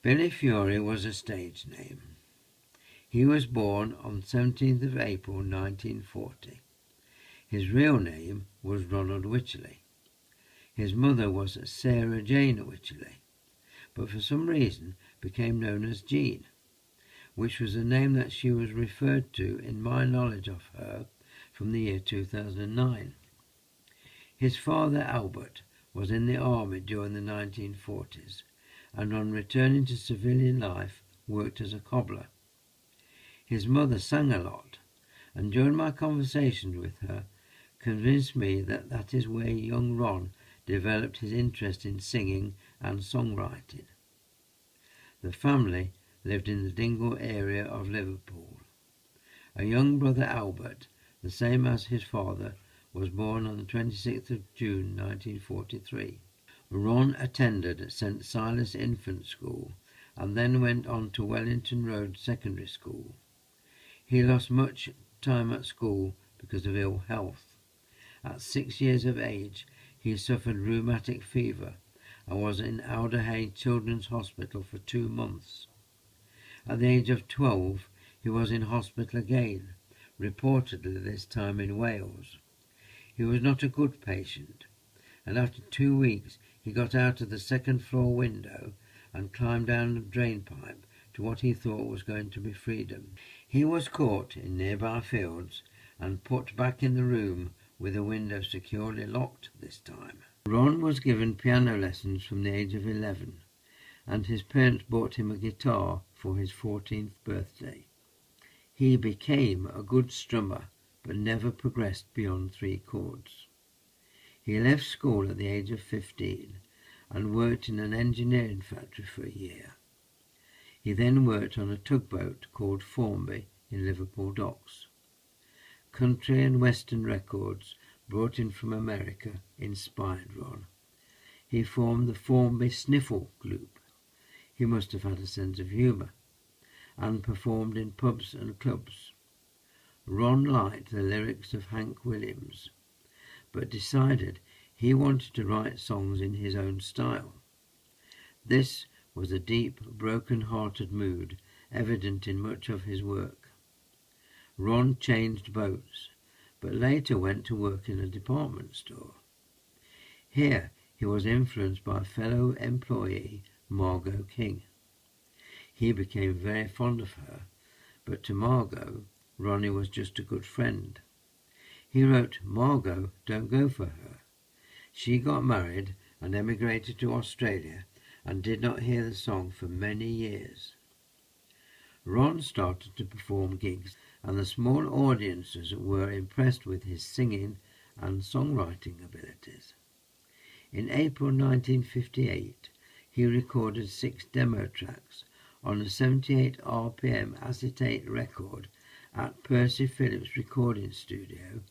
Billy Fury was a stage name. He was born on 17th of April 1940. His real name was Ronald Wycherley. His mother was Sarah Jane Wycherley, but for some reason became known as Jean, which was the name that she was referred to in my knowledge of her from the year 2009. His father, Albert, was in the army during the 1940s, and on returning to civilian life worked as a cobbler. His mother sang a lot, and during my conversations with her convinced me that that is where young Ron developed his interest in singing and songwriting. The family lived in the Dingle area of Liverpool. A young brother, Albert, the same as his father, was born on the 26th of June 1943. Ron attended St Silas Infant School and then went on to Wellington Road Secondary School. He lost much time at school because of ill health. At 6 years of age, he suffered rheumatic fever and was in Alderhay Children's Hospital for 2 months. At the age of 12, he was in hospital again, reportedly this time in Wales. He was not a good patient, and after 2 weeks he got out of the second-floor window and climbed down a drain pipe to what he thought was going to be freedom. He was caught in nearby fields and put back in the room with the window securely locked this time. Ron was given piano lessons from the age of 11, and his parents bought him a guitar for his 14th birthday. He became a good strummer, but never progressed beyond 3 chords. He left school at the age of 15 and worked in an engineering factory for a year. He then worked on a tugboat called Formby in Liverpool docks. Country and western records brought in from America inspired Ron. He formed the Formby Sniffle Group. He must have had a sense of humour, and performed in pubs and clubs. Ron liked the lyrics of Hank Williams, but decided he wanted to write songs in his own style. This was a deep, broken-hearted mood evident in much of his work. Ron changed boats, but later went to work in a department store. Here he was influenced by fellow employee Margot King. He became very fond of her, but to Margot, Ronnie was just a good friend. He wrote, "Margot, don't go for her. She got married and emigrated to Australia and did not hear the song for many years." Ron started to perform gigs, and the small audiences were impressed with his singing and songwriting abilities. In April 1958, he recorded 6 demo tracks on a 78 RPM acetate record at Percy Phillips Recording Studio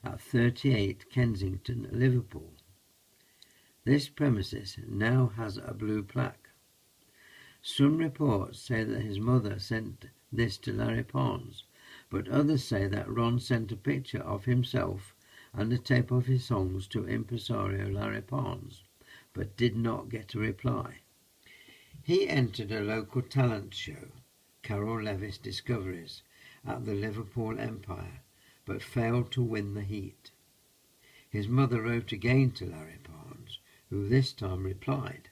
at 38 Kensington, Liverpool. This premises now has a blue plaque. Some reports say that his mother sent this to Larry Parnes, but others say that Ron sent a picture of himself and a tape of his songs to impresario Larry Parnes, but did not get a reply. He entered a local talent show, Carol Levis Discoveries, at the Liverpool Empire, but failed to win the heat. His mother wrote again to Larry Parnes, who this time replied.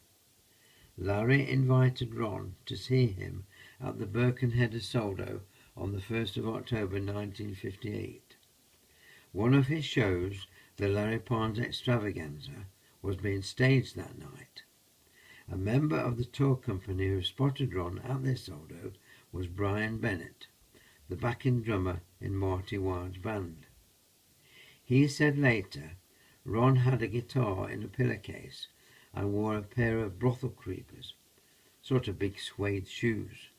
Larry invited Ron to see him at the Birkenhead of Soldo on the 1st of October 1958. One of his shows, the Larry Parnes Extravaganza, was being staged that night. A member of the tour company who spotted Ron at this Soldo was Brian Bennett, the backing drummer in Marty Wilde's band. He said later Ron had a guitar in a pillowcase and wore a pair of brothel creepers, sort of big suede shoes.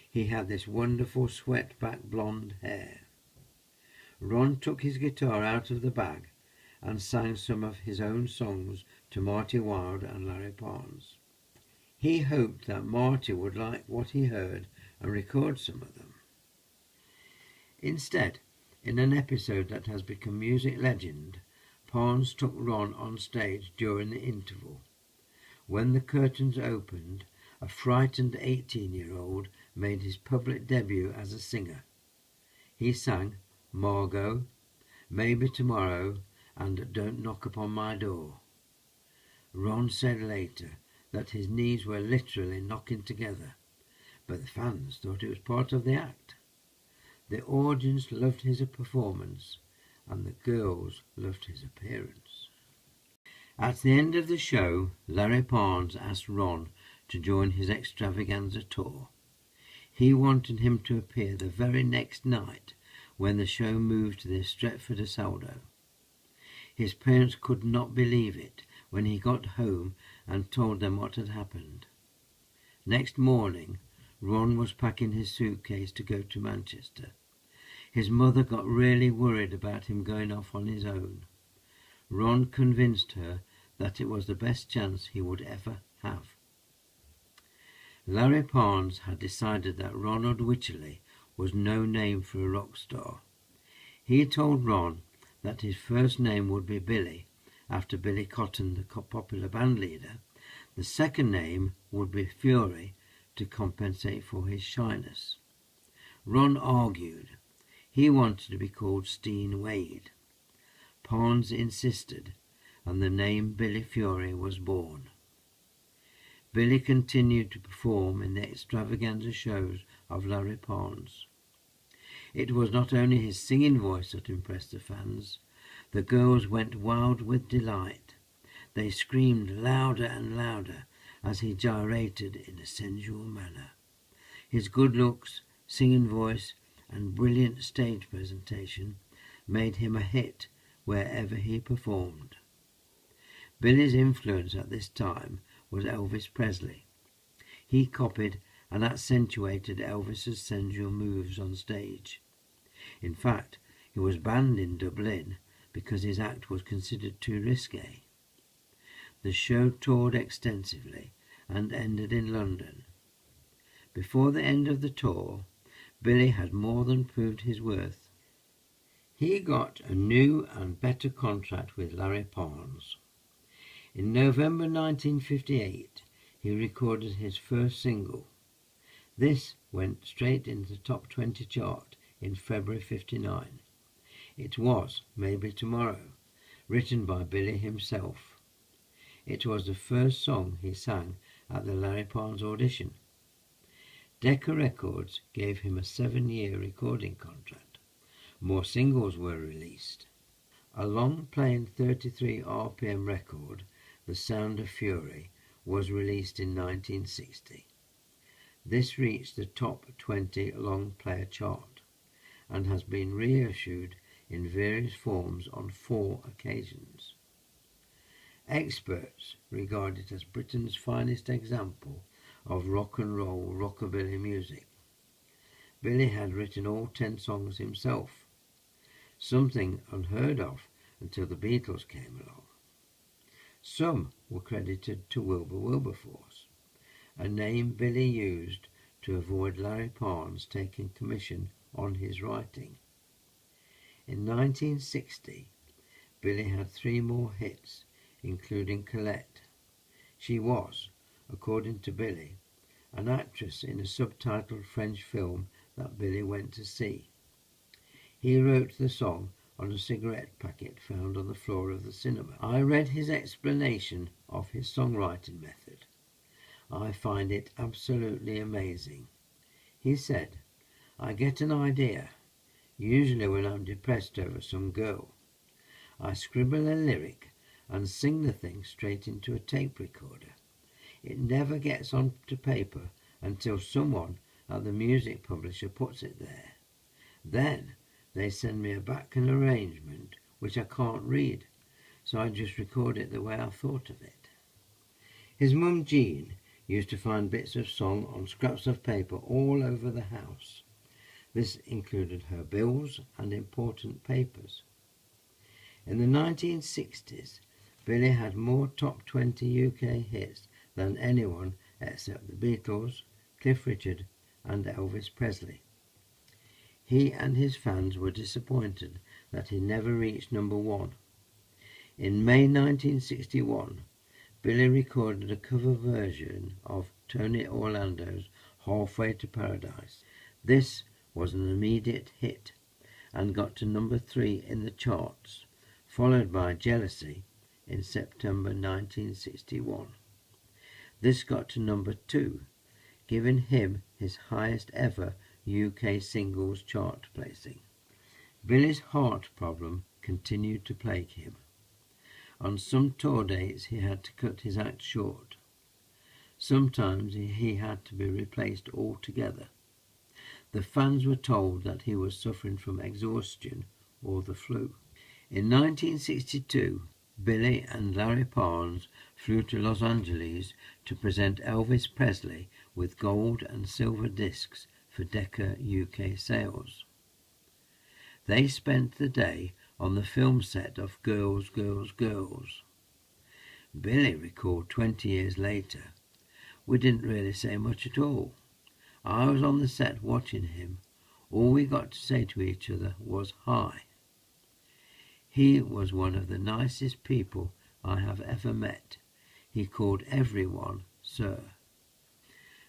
He had this wonderful swept-back blonde hair. Ron took his guitar out of the bag and sang some of his own songs to Marty Wilde and Larry Parnes. He hoped that Marty would like what he heard and record some of them. Instead, in an episode that has become music legend, Parnes took Ron on stage during the interval. When the curtains opened, a frightened 18-year-old made his public debut as a singer. He sang Margot, Maybe Tomorrow, and Don't Knock Upon My Door. Ron said later that his knees were literally knocking together, but the fans thought it was part of the act. The audience loved his performance, and the girls loved his appearance. At the end of the show, Larry Parnes asked Ron to join his extravaganza tour. He wanted him to appear the very next night when the show moved to the Stretford de Saldo. His parents could not believe it when he got home and told them what had happened. Next morning, Ron was packing his suitcase to go to Manchester. His mother got really worried about him going off on his own. Ron convinced her that it was the best chance he would ever have. Larry Parnes had decided that Ronald Wycherley was no name for a rock star. He told Ron that his first name would be Billy, after Billy Cotton, the popular band leader. The second name would be Fury, to compensate for his shyness. Ron argued. He wanted to be called Steen Wade. Parnes insisted, and the name Billy Fury was born. Billy continued to perform in the extravaganza shows of Larry Parnes. It was not only his singing voice that impressed the fans. The girls went wild with delight. They screamed louder and louder as he gyrated in a sensual manner. His good looks, singing voice, and brilliant stage presentation made him a hit wherever he performed. Billy's influence at this time was Elvis Presley. He copied and accentuated Elvis's sensual moves on stage. In fact, he was banned in Dublin because his act was considered too risque. The show toured extensively and ended in London. Before the end of the tour, Billy had more than proved his worth. He got a new and better contract with Larry Parnes. In November 1958, he recorded his first single. This went straight into the top 20 chart in February '59. It was Maybe Tomorrow, written by Billy himself. It was the first song he sang at the Larry Parnes audition. Decca Records gave him a 7-year recording contract. More singles were released. A long-playing 33 RPM record, The Sound of Fury, was released in 1960. This reached the top 20 long-player chart and has been reissued in various forms on 4 occasions. Experts regard it as Britain's finest example of rock and roll rockabilly music. Billy had written all 10 songs himself, something unheard of until the Beatles came along. Some were credited to Wilbur Wilberforce, a name Billy used to avoid Larry Parnes taking commission on his writing. In 1960, Billy had 3 more hits, including Colette. She was, according to Billy, an actress in a subtitled French film that Billy went to see. He wrote the song on a cigarette packet found on the floor of the cinema. I read his explanation of his songwriting method. I find it absolutely amazing. He said, I get an idea, usually when I'm depressed over some girl. I scribble a lyric and sing the thing straight into a tape recorder. It never gets onto paper until someone at the music publisher puts it there. Then they send me a back-end arrangement which I can't read, so I just record it the way I thought of it. His mum Jean used to find bits of song on scraps of paper all over the house. This included her bills and important papers. In the 1960s, Billy had more top 20 UK hits than anyone except the Beatles, Cliff Richard and Elvis Presley. He and his fans were disappointed that he never reached number 1. In May 1961, Billy recorded a cover version of Tony Orlando's Halfway to Paradise. This was an immediate hit and got to number 3 in the charts, followed by Jealousy in September 1961. This got to number 2, giving him his highest ever UK singles chart placing. Billy's heart problem continued to plague him. On some tour dates he had to cut his act short. Sometimes he had to be replaced altogether. The fans were told that he was suffering from exhaustion or the flu. In 1962, Billy and Larry Parnes flew to Los Angeles to present Elvis Presley with gold and silver discs for Decca UK sales. They spent the day on the film set of Girls, Girls, Girls. Billy recalled 20 years later, "We didn't really say much at all. I was on the set watching him. All we got to say to each other was hi." He was one of the nicest people I have ever met. He called everyone sir.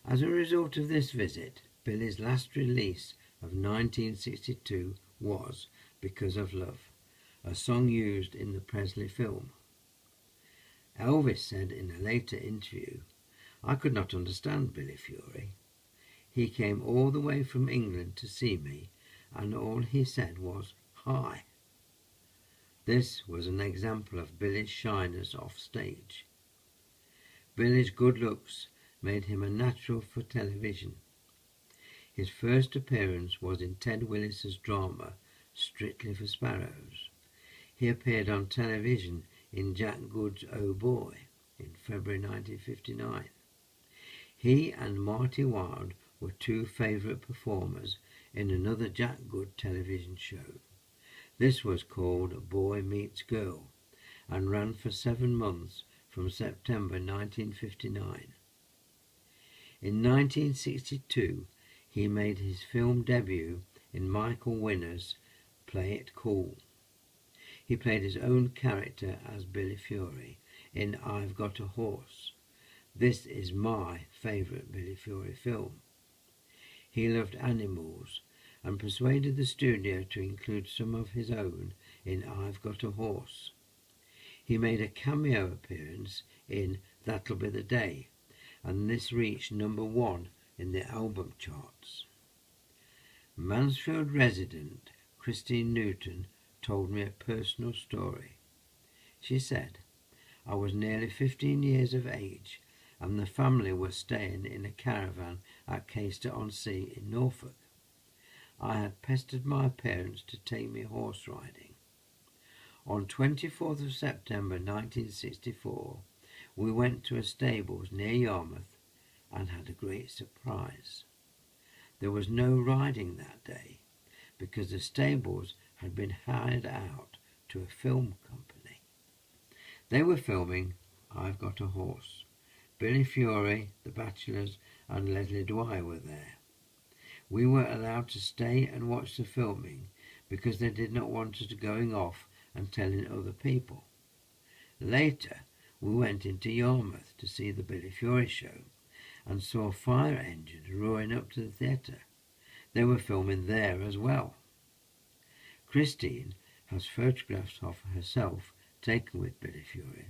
As a result of this visit, Billy's last release of 1962 was Because of Love, a song used in the Presley film. Elvis said in a later interview, "I could not understand Billy Fury. He came all the way from England to see me, and all he said was, 'Hi.'" This was an example of Billy's shyness off stage. Billy's good looks made him a natural for television. His first appearance was in Ted Willis's drama Strictly for Sparrows. He appeared on television in Jack Good's Oh Boy in February 1959. He and Marty Wilde were two favourite performers in another Jack Good television show. This was called Boy Meets Girl and ran for 7 months from September 1959. In 1962, he made his film debut in Michael Winner's Play It Cool. He played his own character as Billy Fury in I've Got a Horse. This is my favourite Billy Fury film. He loved animals and persuaded the studio to include some of his own in I've Got a Horse. He made a cameo appearance in That'll Be the Day, and this reached number 1 in the album charts. Mansfield resident Christine Newton told me a personal story. She said, "I was nearly 15 years of age, and the family were staying in a caravan at Caister-on-Sea in Norfolk. I had pestered my parents to take me horse riding. On 24th of September 1964, we went to a stables near Yarmouth and had a great surprise. There was no riding that day because the stables had been hired out to a film company. They were filming I've Got a Horse. Billy Fury, The Bachelors, and Leslie Dwyer were there. We were allowed to stay and watch the filming because they did not want us going off and telling other people. Later, we went into Yarmouth to see the Billy Fury show and saw fire engines roaring up to the theatre. They were filming there as well." Christine has photographs of herself taken with Billy Fury,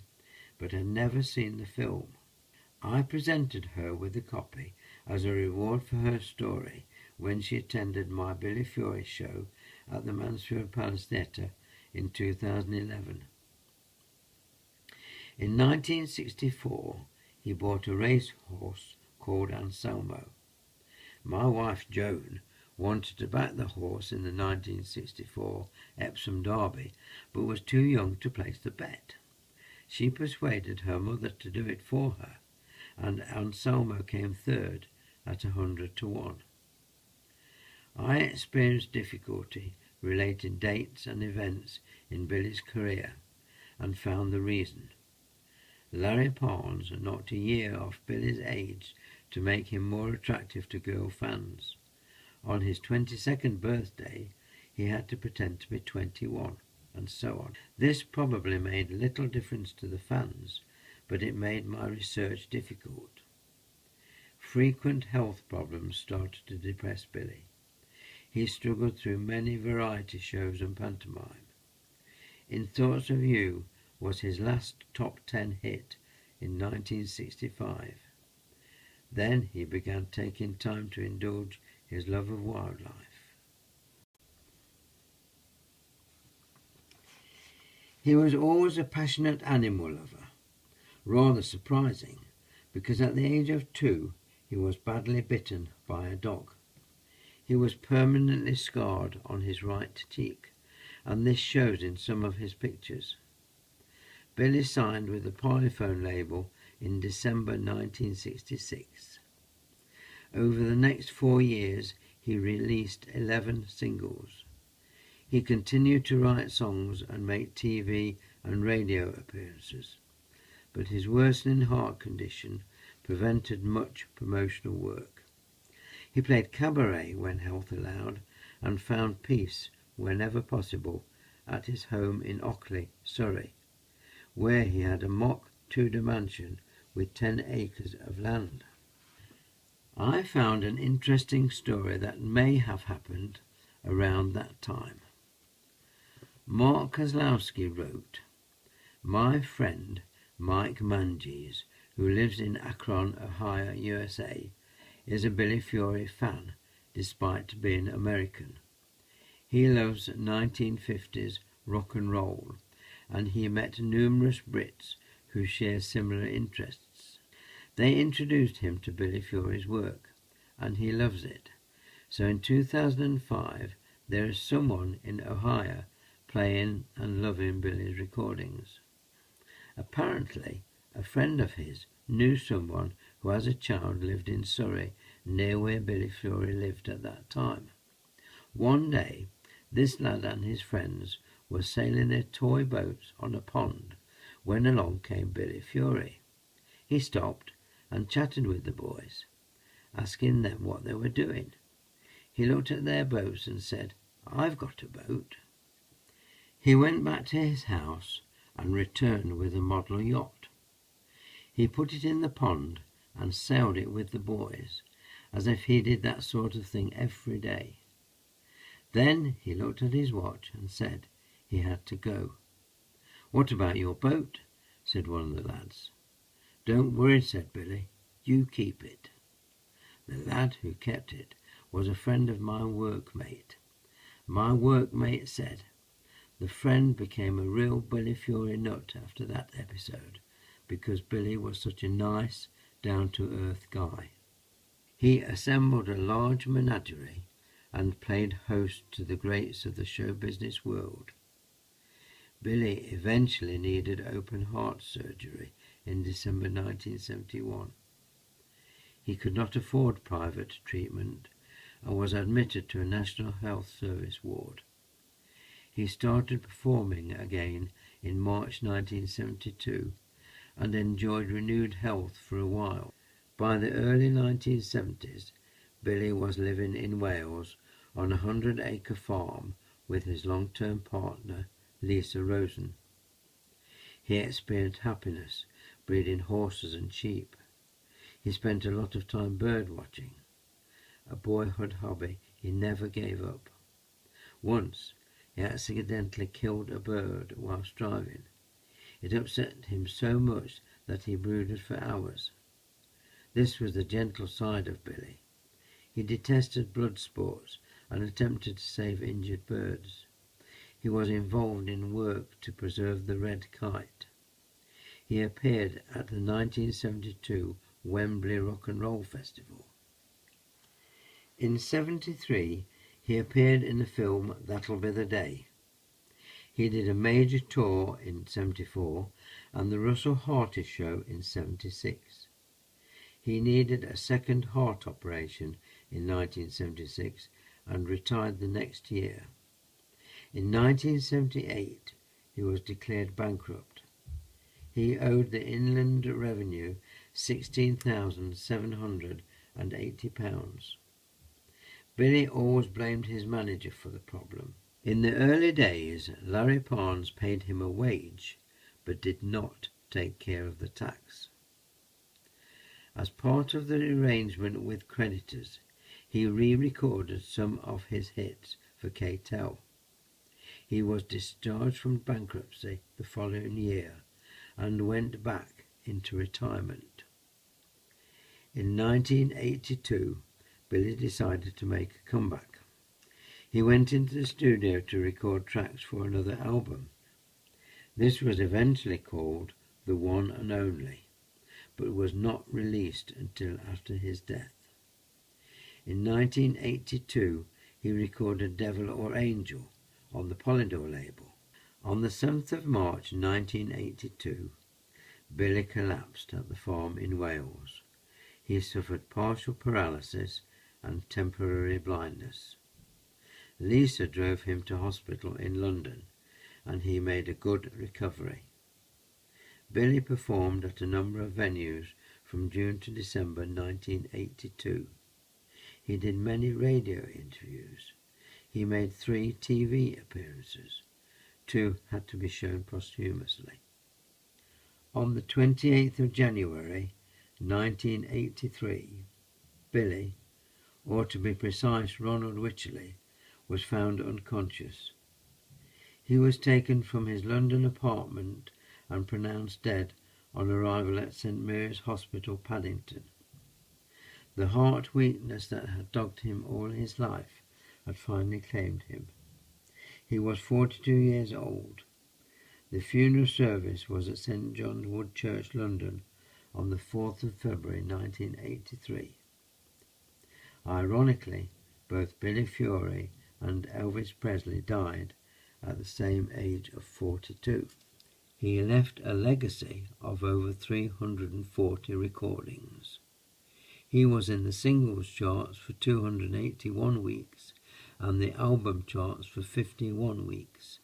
but had never seen the film. I presented her with a copy as a reward for her story when she attended my Billy Fury show at the Mansfield Palace Theatre in 2011. In 1964, he bought a racehorse called Anselmo. My wife Joan wanted to back the horse in the 1964 Epsom Derby, but was too young to place the bet. She persuaded her mother to do it for her, and Anselmo came third at 100 to 1. I experienced difficulty relating dates and events in Billy's career and found the reason. Larry Parnes knocked a year off Billy's age to make him more attractive to girl fans. On his 22nd birthday, he had to pretend to be 21, and so on. This probably made little difference to the fans, but it made my research difficult. Frequent health problems started to depress Billy. He struggled through many variety shows and pantomime. In Thoughts of You was his last top 10 hit in 1965. Then he began taking time to indulge his love of wildlife. He was always a passionate animal lover, rather surprising, because at the age of 2 he was badly bitten by a dog. He was permanently scarred on his right cheek, and this shows in some of his pictures. Billy signed with the Parlophone label in December 1966. Over the next 4 years, he released 11 singles. He continued to write songs and make TV and radio appearances, but his worsening heart condition prevented much promotional work. He played cabaret when health allowed and found peace whenever possible at his home in Ockley, Surrey, where he had a mock Tudor mansion with 10 acres of land. I found an interesting story that may have happened around that time. Mark Kozlowski wrote, "My friend Mike Manges, who lives in Akron, Ohio, USA, is a Billy Fury fan despite being American. He loves 1950s rock and roll, and he met numerous Brits who share similar interests. They introduced him to Billy Fury's work, and he loves it. So in 2005, there is someone in Ohio playing and loving Billy's recordings. Apparently, a friend of his knew someone who as a child lived in Surrey, near where Billy Fury lived at that time. One day, this lad and his friends were sailing their toy boats on a pond when along came Billy Fury. He stopped and chatted with the boys, asking them what they were doing. He looked at their boats and said, 'I've got a boat.' He went back to his house and returned with a model yacht. He put it in the pond and sailed it with the boys, as if he did that sort of thing every day. Then he looked at his watch and said he had to go. 'What about your boat?' said one of the lads. 'Don't worry,' said Billy, 'you keep it.' The lad who kept it was a friend of my workmate. My workmate said, the friend became a real Billy Fury nut after that episode, because Billy was such a nice, down-to-earth guy. He assembled a large menagerie and played host to the greats of the show business world. Billy eventually needed open heart surgery in December 1971. He could not afford private treatment and was admitted to a National Health Service ward. He started performing again in March 1972 and enjoyed renewed health for a while. By the early 1970s, Billy was living in Wales on a 100-acre farm with his long-term partner, Lisa Rosen. He experienced happiness breeding horses and sheep. He spent a lot of time bird watching, a boyhood hobby he never gave up. Once, he accidentally killed a bird whilst driving. It upset him so much that he brooded for hours. This was the gentle side of Billy. He detested blood sports and attempted to save injured birds. He was involved in work to preserve the red kite. He appeared at the 1972 Wembley Rock and Roll Festival. In '73, he appeared in the film That'll Be the Day. He did a major tour in '74 and the Russell Harty Show in '76. He needed a second heart operation in 1976 and retired the next year. In 1978, he was declared bankrupt. He owed the Inland Revenue £16,780. Billy always blamed his manager for the problem. In the early days, Larry Parnes paid him a wage, but did not take care of the tax. As part of the arrangement with creditors, he re-recorded some of his hits for K-Tel. He was discharged from bankruptcy the following year and went back into retirement. In 1982, Billy decided to make a comeback. He went into the studio to record tracks for another album. This was eventually called The One and Only, but was not released until after his death. In 1982, he recorded Devil or Angel on the Polydor label. On the 7th of March 1982, Billy collapsed at the farm in Wales. He suffered partial paralysis and temporary blindness. Lisa drove him to hospital in London, and he made a good recovery. Billy performed at a number of venues from June to December 1982. He did many radio interviews. He made 3 TV appearances. 2 had to be shown posthumously. On the 28th of January 1983, Billy, or to be precise Ronald Wycherley, was found unconscious. He was taken from his London apartment and pronounced dead on arrival at St Mary's Hospital, Paddington. The heart weakness that had dogged him all his life had finally claimed him. He was 42 years old. The funeral service was at St John's Wood Church, London, on the 4th of February 1983. Ironically, both Billy Fury and Elvis Presley died at the same age of 42. He left a legacy of over 340 recordings. He was in the singles charts for 281 weeks and the album charts for 51 weeks.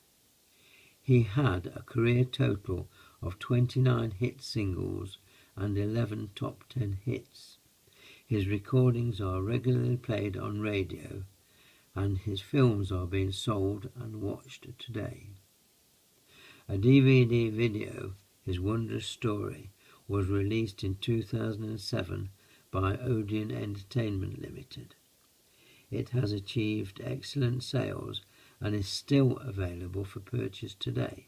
He had a career total of 29 hit singles and 11 top 10 hits. His recordings are regularly played on radio, and his films are being sold and watched today. A DVD video, His Wondrous Story, was released in 2007 by Odeon Entertainment Limited. It has achieved excellent sales and is still available for purchase today.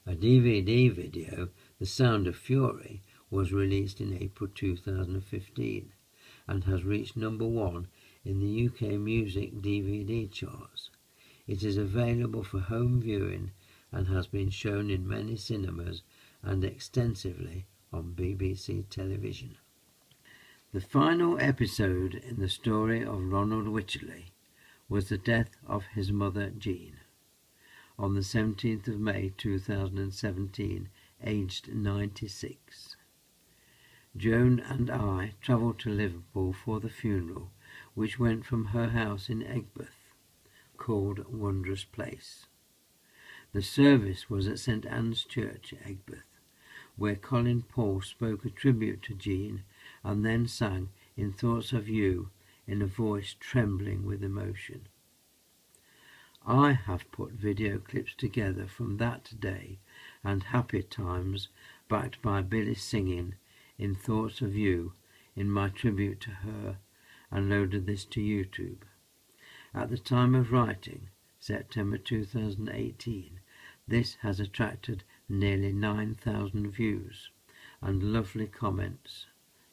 A DVD video, The Sound of Fury, was released in April 2015 and has reached number 1 in the UK music DVD charts. It is available for home viewing and has been shown in many cinemas and extensively on BBC television. The final episode in the story of Ronald Wycherley was the death of his mother Jean on the 17th of May 2017, aged 96. Joan and I travelled to Liverpool for the funeral, which went from her house in Aigburth, called Wondrous Place. The service was at St Anne's Church, Aigburth, where Colin Paul spoke a tribute to Jean and then sang In Thoughts of You in a voice trembling with emotion. I have put video clips together from that day and happy times backed by Billy singing In Thoughts of You in my tribute to her and loaded this to YouTube. At the time of writing, September 2018, this has attracted nearly 9,000 views and lovely comments.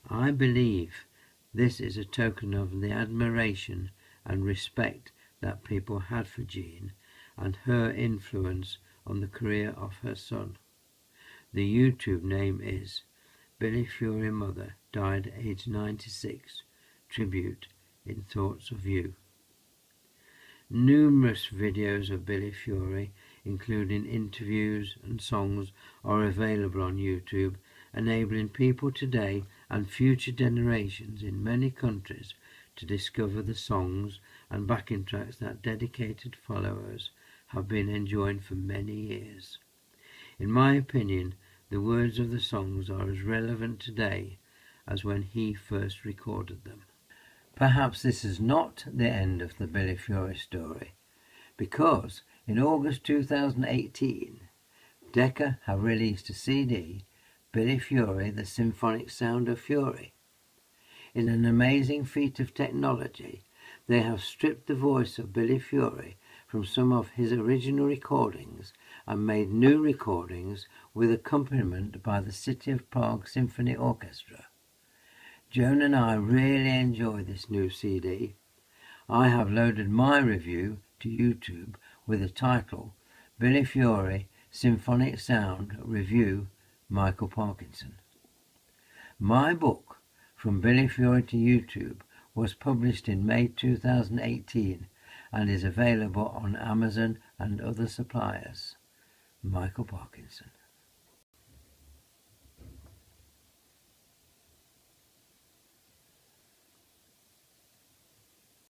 I believe this is a token of the admiration and respect that people had for Jean and her influence on the career of her son. The YouTube name is Billy Fury Mother Died Age 96 Tribute in Thoughts of You. Numerous videos of Billy Fury, including interviews and songs, are available on YouTube, enabling people today and future generations in many countries to discover the songs and backing tracks that dedicated followers have been enjoying for many years. In my opinion, the words of the songs are as relevant today as when he first recorded them. Perhaps this is not the end of the Billy Fury story, because in August 2018, Decca have released a CD, Billy Fury, The Symphonic Sound of Fury. In an amazing feat of technology, they have stripped the voice of Billy Fury from some of his original recordings and made new recordings with accompaniment by the City of Prague Symphony Orchestra. Joan and I really enjoy this new CD. I have loaded my review to YouTube with the title Billy Fury Symphonic Sound Review, Michael Parkinson. My book, From Billy Fury to YouTube, was published in May 2018 and is available on Amazon and other suppliers. Michael Parkinson.